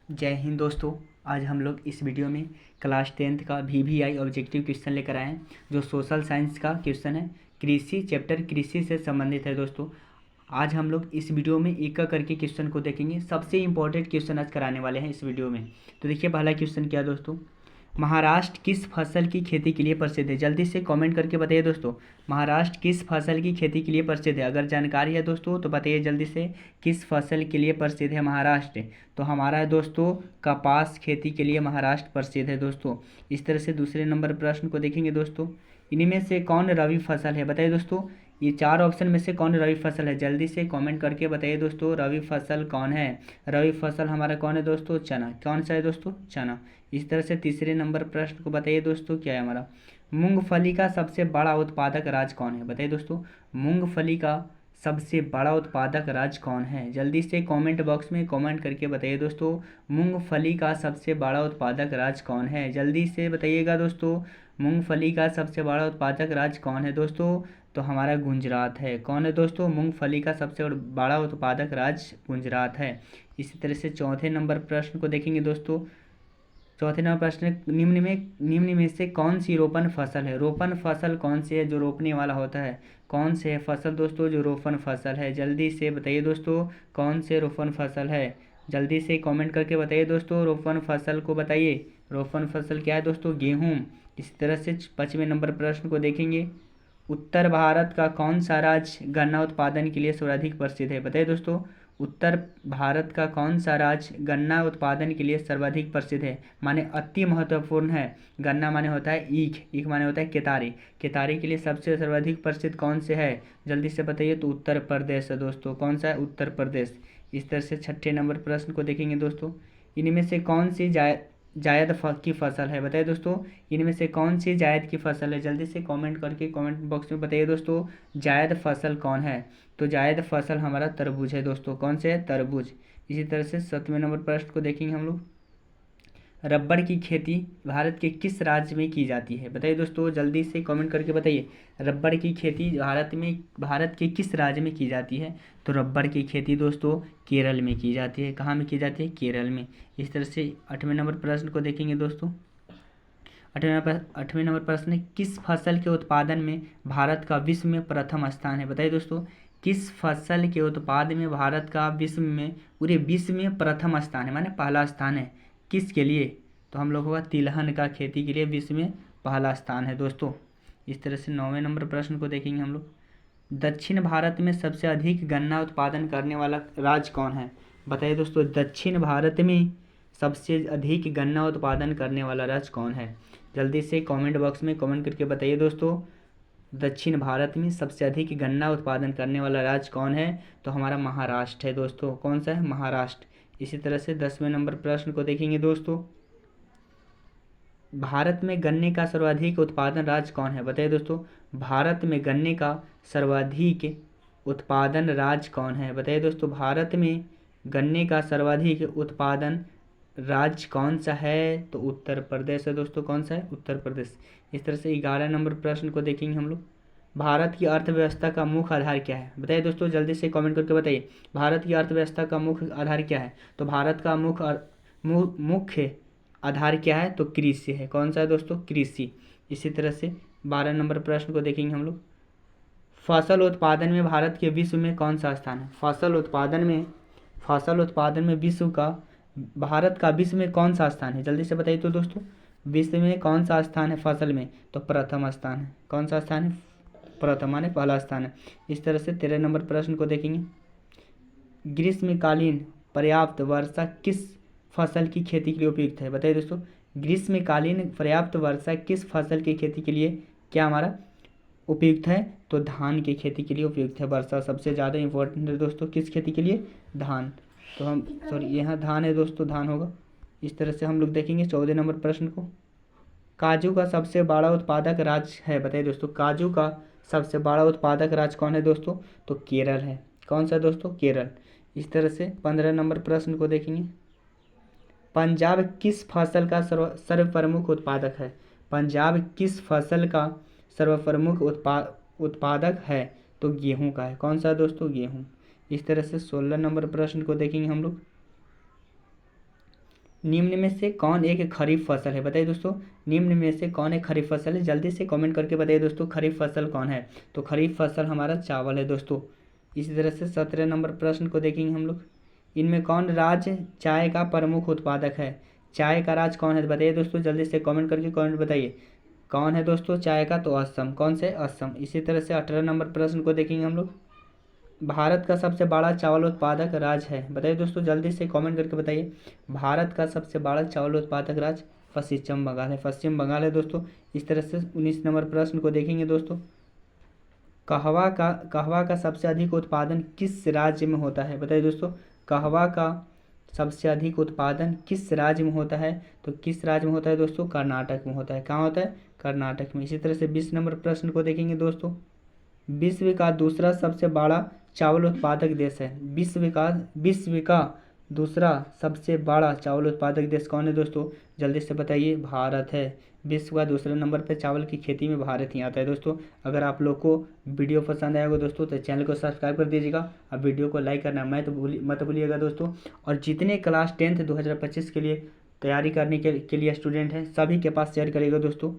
जय हिंद दोस्तों। आज हम लोग इस वीडियो में क्लास 10th का VVI ऑब्जेक्टिव क्वेश्चन लेकर आए हैं, जो सोशल साइंस का क्वेश्चन है। कृषि चैप्टर कृषि से संबंधित है दोस्तों। आज हम लोग इस वीडियो में एक एक करके क्वेश्चन को देखेंगे। सबसे इंपॉर्टेंट क्वेश्चन आज कराने वाले हैं इस वीडियो में। तो देखिए पहला क्वेश्चन क्या है दोस्तों, महाराष्ट्र किस फसल की खेती के लिए प्रसिद्ध है? जल्दी से कमेंट करके बताइए दोस्तों, महाराष्ट्र किस फसल की खेती के लिए प्रसिद्ध है? अगर जानकारी है दोस्तों तो बताइए जल्दी से, किस फसल के लिए प्रसिद्ध है महाराष्ट्र? तो हमारा है दोस्तों कपास खेती के लिए महाराष्ट्र प्रसिद्ध है दोस्तों। इस तरह से दूसरे नंबर प्रश्न को देखेंगे दोस्तों, इनमें से कौन रबी फसल है? बताइए दोस्तों, ये चार ऑप्शन में से कौन रबी फसल है? जल्दी से कमेंट करके बताइए दोस्तों, रबी फसल कौन है? रबी फसल हमारा कौन है दोस्तों? चना। कौन सा है दोस्तों? चना। इस तरह से तीसरे नंबर प्रश्न को बताइए दोस्तों, क्या है हमारा, मूंगफली का सबसे बड़ा उत्पादक राज्य कौन है? बताइए दोस्तों, मूंगफली का सबसे बड़ा उत्पादक राज्य कौन है? जल्दी से कमेंट बॉक्स में कमेंट करके बताइए दोस्तों, मूंगफली का सबसे बड़ा उत्पादक राज्य कौन है? जल्दी से बताइएगा दोस्तों, मूंगफली का सबसे बड़ा उत्पादक राज्य कौन है दोस्तों? तो हमारा गुजरात है। कौन है दोस्तों? मूंगफली का सबसे बड़ा उत्पादक राज्य गुजरात है। इसी तरह से चौथे नंबर प्रश्न को देखेंगे दोस्तों। चौथे नंबर प्रश्न, निम्न में से कौन सी रोपण फसल है? रोपण फसल कौन सी है जो रोपने वाला होता है? कौन से है फसल दोस्तों जो रोपण फसल है? जल्दी से बताइए दोस्तों, कौन से रोपण फसल है? जल्दी से कमेंट करके बताइए दोस्तों, रोपण फसल को बताइए। रोपण फसल क्या है दोस्तों? गेहूँ। इसी तरह से पाँचवें नंबर प्रश्न को देखेंगे, उत्तर भारत का कौन सा राज्य गन्ना उत्पादन के लिए सर्वाधिक प्रसिद्ध है? बताइए दोस्तों, उत्तर भारत का कौन सा राज्य गन्ना उत्पादन के लिए सर्वाधिक प्रसिद्ध है, माने अति महत्वपूर्ण है? गन्ना माने होता है ईख, ईख माने होता है केतारी, केतारी के लिए सबसे सर्वाधिक प्रसिद्ध कौन से है? जल्दी से बताइए। तो उत्तर प्रदेश है दोस्तों। कौन सा है? उत्तर प्रदेश। इस तरह से छठे नंबर प्रश्न को देखेंगे दोस्तों, इनमें से कौन सी जायद की फसल है? बताइए दोस्तों, इनमें से कौन सी जायद की फसल है? जल्दी से कमेंट करके कमेंट बॉक्स में बताइए दोस्तों, जायद फसल कौन है? तो जायद फसल हमारा तरबूज है दोस्तों। कौन से है? तरबूज। इसी तरह से सातवें नंबर प्रश्न को देखेंगे हम लोग, रबड़ की खेती भारत के किस राज्य में की जाती है? बताइए दोस्तों, जल्दी से कमेंट करके बताइए, रबड़ की खेती भारत के किस राज्य में की जाती है? तो रबड़ की खेती दोस्तों केरल में की जाती है। कहाँ में की जाती है? केरल में। इस तरह से आठवें नंबर प्रश्न को देखेंगे दोस्तों। आठवें नंबर प्रश्न, किस फसल के उत्पादन में भारत का विश्व में प्रथम स्थान है? बताइए दोस्तों, किस फसल के उत्पाद में भारत का पूरे विश्व में प्रथम स्थान है, माने पहला स्थान है? किसके लिए? तो हम लोगों का तिलहन का खेती के लिए विश्व में पहला स्थान है दोस्तों। इस तरह से नौवें नंबर प्रश्न को देखेंगे हम लोग, दक्षिण भारत में सबसे अधिक गन्ना उत्पादन करने वाला राज्य कौन है? बताइए दोस्तों, दक्षिण भारत में सबसे अधिक गन्ना उत्पादन करने वाला राज्य कौन है? जल्दी से कमेंट बॉक्स में कमेंट करके बताइए दोस्तों, दक्षिण भारत में सबसे अधिक गन्ना उत्पादन करने वाला राज्य कौन है? तो हमारा महाराष्ट्र है दोस्तों। कौन सा है? महाराष्ट्र। इसी तरह से 10वें नंबर प्रश्न को देखेंगे दोस्तों, भारत में गन्ने का सर्वाधिक उत्पादन राज्य कौन है? बताइए दोस्तों, भारत में गन्ने का सर्वाधिक उत्पादन राज्य कौन है? बताइए दोस्तों, भारत में गन्ने का सर्वाधिक उत्पादन राज्य कौन सा है? तो उत्तर प्रदेश है दोस्तों। कौन सा है? उत्तर प्रदेश। इस तरह से 11 नंबर प्रश्न को देखेंगे हम लोग, भारत की अर्थव्यवस्था का मुख्य आधार क्या है? बताइए दोस्तों, जल्दी से कमेंट करके बताइए, भारत की अर्थव्यवस्था का मुख्य आधार क्या है? तो भारत का मुख्य आधार क्या है? तो कृषि है। कौन सा है दोस्तों? कृषि। इसी तरह से 12 नंबर प्रश्न को देखेंगे हम लोग, फसल उत्पादन में भारत के विश्व में कौन सा स्थान है? फसल उत्पादन में विश्व का भारत का विश्व में कौन सा स्थान है? जल्दी से बताइए तो दोस्तों, विश्व में कौन सा स्थान है फसल में? तो प्रथम स्थान है। कौन सा स्थान है? प्रथम माने पहला स्थान है। इस तरह से 13 नंबर प्रश्न को देखेंगे, ग्रीष्मकालीन पर्याप्त वर्षा किस फसल की खेती के लिए उपयुक्त है? बताइए दोस्तों, ग्रीष्मकालीन पर्याप्त वर्षा किस फसल की खेती के लिए क्या हमारा उपयुक्त है? तो धान की खेती के लिए उपयुक्त है। वर्षा सबसे ज़्यादा इंपॉर्टेंट है दोस्तों, किस खेती के लिए? धान। तो हम यहाँ धान है दोस्तों, धान होगा। इस तरह से हम लोग देखेंगे 14 नंबर प्रश्न को, काजू का सबसे बड़ा उत्पादक राज्य है? बताइए दोस्तों, काजू का सबसे बड़ा उत्पादक राज्य कौन है दोस्तों? तो केरल है। कौन सा दोस्तों? केरल। इस तरह से 15 नंबर प्रश्न को देखेंगे, पंजाब किस फसल का सर्वप्रमुख उत्पादक है? पंजाब किस फसल का सर्वप्रमुख उत्पादक है? तो गेहूं का है। कौन सा दोस्तों? गेहूं। इस तरह से 16 नंबर प्रश्न को देखेंगे हम लोग, निम्न में से कौन एक खरीफ फसल है? बताइए दोस्तों, निम्न में से कौन एक खरीफ फसल है? जल्दी से कमेंट करके बताइए दोस्तों, खरीफ फसल कौन है? तो खरीफ फसल हमारा चावल है दोस्तों। इसी तरह से 17 नंबर प्रश्न को देखेंगे हम लोग। इनमें कौन राज्य चाय का प्रमुख उत्पादक है? चाय का राज्य कौन है? बताइए दोस्तों, जल्दी से कमेंट करके कमेंट बताइए कौन है दोस्तों चाय का? तो असम। कौन से? असम। इसी तरह से 18 नंबर प्रश्न को देखेंगे हम लोग। भारत का सबसे बड़ा चावल उत्पादक राज्य है? बताइए दोस्तों, जल्दी से कमेंट करके बताइए भारत का सबसे बड़ा चावल उत्पादक राज्य पश्चिम बंगाल है। पश्चिम बंगाल है दोस्तों। इस तरह से 19 नंबर प्रश्न को देखेंगे दोस्तों। कहवा का सबसे अधिक उत्पादन किस राज्य में होता है? बताइए दोस्तों, कहवा का सबसे अधिक उत्पादन किस राज्य में होता है? तो किस राज्य में होता है दोस्तों? कर्नाटक में होता है। कहाँ होता है? कर्नाटक में। इसी तरह से 20 नंबर प्रश्न को देखेंगे दोस्तों। विश्व का दूसरा सबसे बड़ा चावल उत्पादक देश है? विश्व का दूसरा सबसे बड़ा चावल उत्पादक देश कौन है दोस्तों? जल्दी से बताइए। भारत है। विश्व का दूसरे नंबर पर चावल की खेती में भारत ही आता है दोस्तों। अगर आप लोग को वीडियो पसंद आएगा दोस्तों तो चैनल को सब्सक्राइब कर दीजिएगा और वीडियो को लाइक करना मत भूलिएगा दोस्तों। और जितने क्लास 10th 2025 के लिए तैयारी करने के लिए स्टूडेंट हैं सभी के पास शेयर करिएगा दोस्तों।